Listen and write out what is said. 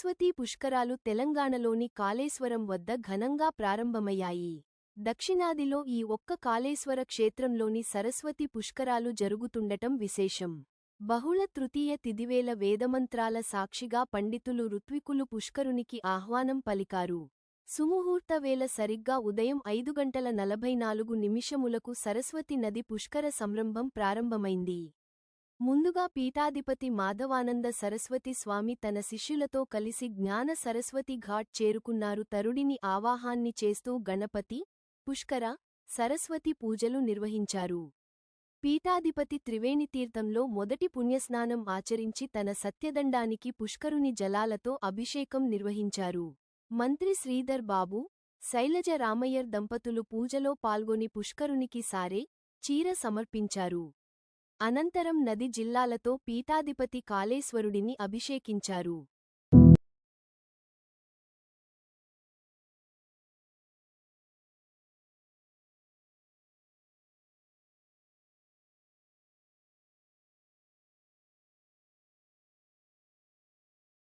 సరస్వతీ పుష్కరాలు తెలంగాణలోని కాళేశ్వరం వద్ద ఘనంగా ప్రారంభమయ్యాయి. దక్షిణాదిలో ఈ ఒక్క కాళేశ్వర క్షేత్రంలోని సరస్వతి పుష్కరాలు జరుగుతుండటం విశేషం. బహుళ తృతీయ తిథివేళ వేదమంత్రాల సాక్షిగా పండితులు ఋత్వికులు పుష్కరునికి ఆహ్వానం పలికారు. సుముహూర్త వేళ సరిగ్గా ఉదయం 5:44 సరస్వతి నది పుష్కర సంరంభం ప్రారంభమైంది. ముందుగా పీఠాధిపతి మాధవానంద సరస్వతి స్వామి తన శిష్యులతో కలిసి జ్ఞాన సరస్వతి ఘాట్ చేరుకున్నారు. తరుడిని ఆవాహాన్ని చేస్తూ గణపతి, పుష్కర, సరస్వతి పూజలు నిర్వహించారు. పీఠాధిపతి త్రివేణితీర్థంలో మొదటి పుణ్యస్నానం ఆచరించి తన సత్యదండానికి పుష్కరుని జలాలతో అభిషేకం నిర్వహించారు. మంత్రి శ్రీధర్ బాబు, శైలజ రామయ్యర్ దంపతులు పూజలో పాల్గొని పుష్కరునికి సారె, చీర సమర్పించారు. అనంతరం నది జిల్లాలతో పీఠాధిపతి కాళేశ్వరుడిని అభిషేకించారు.